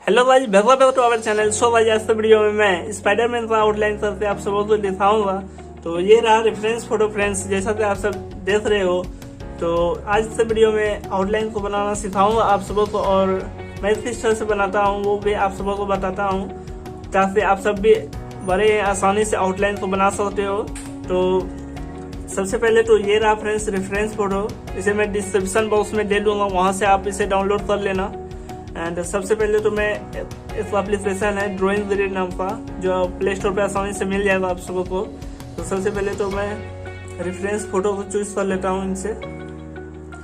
Hello guys, welcome back to our channel. So guys, आज के video में मैं स्पाइडरमैन का आउटलाइन करके आप सबको तो दिखाऊंगा। तो ये रहा रेफरेंस फोटो फ्रेंड्स, जैसा कि आप सब देख रहे हो। तो आज के वीडियो में आउटलाइन को बनाना सिखाऊंगा आप सबको को, और मैं किस तरह से बनाता हूँ वो भी आप सबको को बताता हूँ, ताकि आप सब भी बड़े आसानी से आउटलाइन को बना सकते हो। तो सबसे पहले तो ये रहा फ्रेंड्स रेफरेंस फोटो, इसे मैं डिस्क्रिप्शन बॉक्स में दे दूंगा, वहाँ से आप इसे डाउनलोड कर लेना। एंड सबसे पहले तो मैं एक एप्लीकेशन है ड्राइंग ग्रेड नाम का, जो प्ले स्टोर पे आसानी से मिल जाएगा आप सबको को। तो सबसे पहले तो मैं रेफरेंस फोटो को चूज कर लेता हूँ इनसे।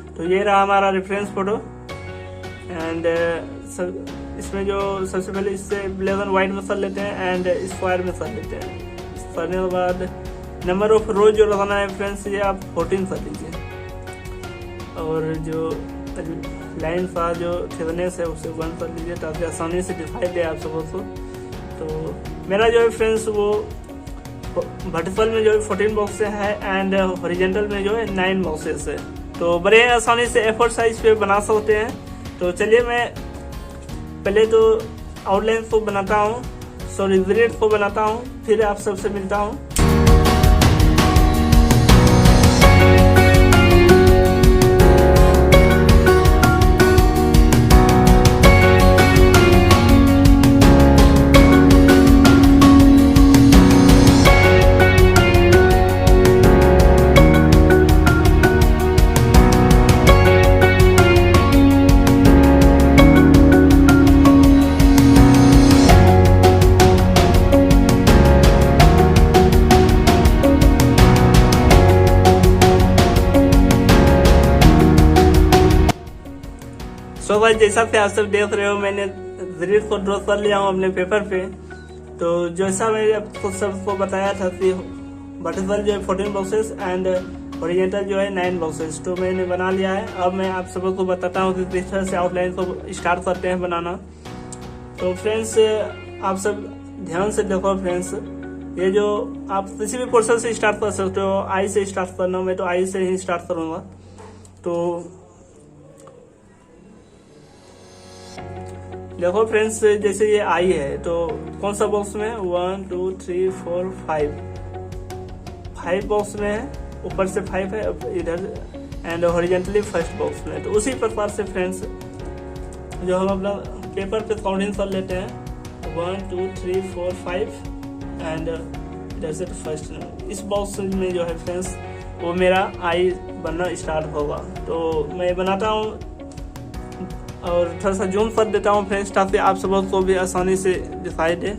तो ये रहा हमारा रेफरेंस फोटो। एंड इसमें जो सबसे पहले इससे ब्लैक एंड व्हाइट में कर लेते हैं एंड स्क्वायर में कर लेते हैं। करने के बाद नंबर ऑफ रोज जो लगाना है फ्रेंड्स, ये आप 14 कर लीजिए, और जो लाइन का जो थिकनेस है उसे 1 कर लीजिए, ताकि आसानी से दिखाई दे आप सबको को। तो मेरा जो है फ्रेंड्स वो वर्टिकल में जो है 14 बॉक्सेस है एंड हॉरिजॉन्टल में जो है 9 बॉक्सेस है। तो बड़े आसानी से A4 साइज पे बना सकते हैं। तो चलिए मैं पहले तो आउटलाइन को बनाता हूँ, सॉरी ग्रिड को बनाता हूँ, फिर आप सबसे मिलता हूँ। तो भाई जैसा कि आप सब देख रहे हो, मैंने ग्रिड को ड्रॉ कर लिया हूँ अपने पेपर पे। तो जैसा मैंने आपको सबको बताया था कि वर्टिकल जो है 14 बॉक्सेस एंड हॉरिजॉन्टल जो है 9 बॉक्सेस, तो मैंने बना लिया है। अब मैं आप सबको बताता हूँ कि किस तरह से आउटलाइन को स्टार्ट करते हैं बनाना। तो फ्रेंड्स आप सब ध्यान से देखो फ्रेंड्स, ये जो आप किसी भी पोर्शन से स्टार्ट कर सकते हो। आई से स्टार्ट करना हूँ, मैं तो आई से ही स्टार्ट करूँगा। तो देखो फ्रेंड्स, जैसे ये आई है तो कौन सा बॉक्स में है, 1 2 3 4 5 बॉक्स में है, ऊपर से 5 है इधर, एंड हॉरिजॉन्टली फर्स्ट बॉक्स में। तो उसी प्रकार से फ्रेंड्स जो हम अपना पेपर पे काउंटिंग कर लेते हैं 1 2 3 4 5 एंड इधर से फर्स्ट। इस बॉक्स में जो है फ्रेंड्स वो मेरा आई बनना स्टार्ट होगा। तो मैं बनाता हूँ और थोड़ा सा जूम कर देता हूँ फ्रेंड्स, ताकि आप सबको भी आसानी से दिखाई दे।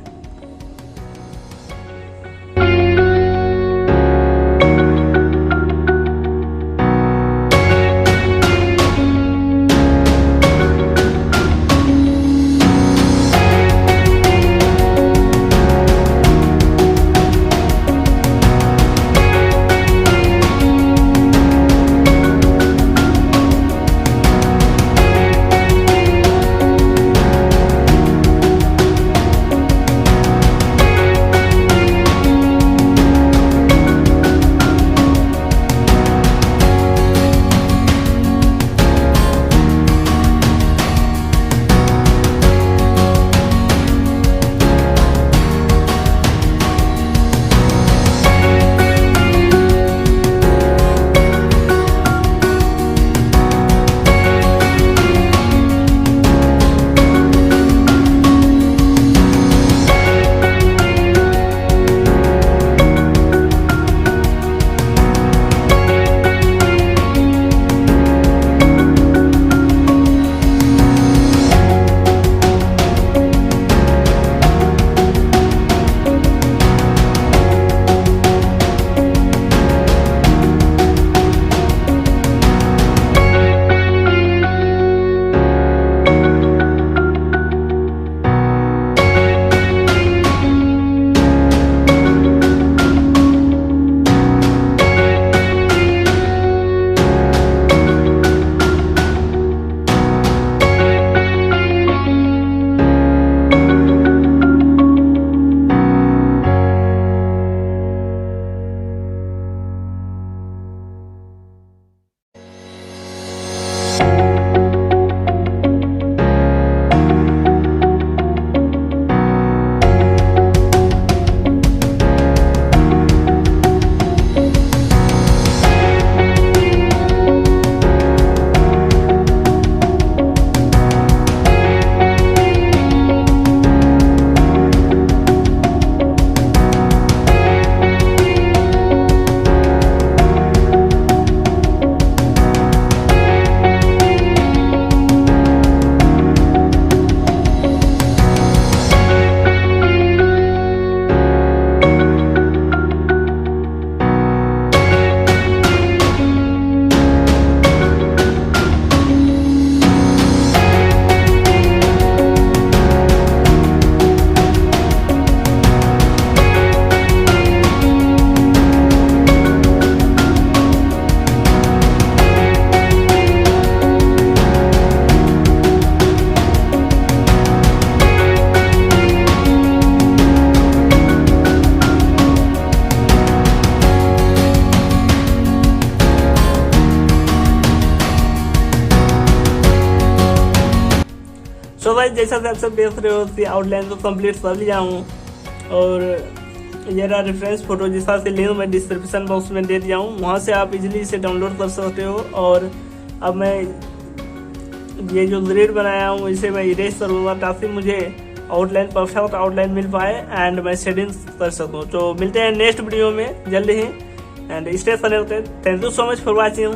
सो भाई जैसा कि आप सब देख रहे हो उसकी आउटलाइन तो कंप्लीट कर लिया हूँ, और ये रहा रेफरेंस फोटो जिसका से लिंक मैं डिस्क्रिप्शन बॉक्स में दे दिया हूँ, वहाँ से आप इजीली इसे डाउनलोड कर सकते हो। और अब मैं ये जो ग्रिड बनाया हूँ इसे मैं इरेज करूँगा ताकि मुझे आउटलाइन परफेक्ट आउटलाइन मिल पाए एंड मैं सेटिंग्स कर सकूँ। तो मिलते हैं नेक्स्ट वीडियो में जल्दी ही, and stay connected. Thank you so much for watching.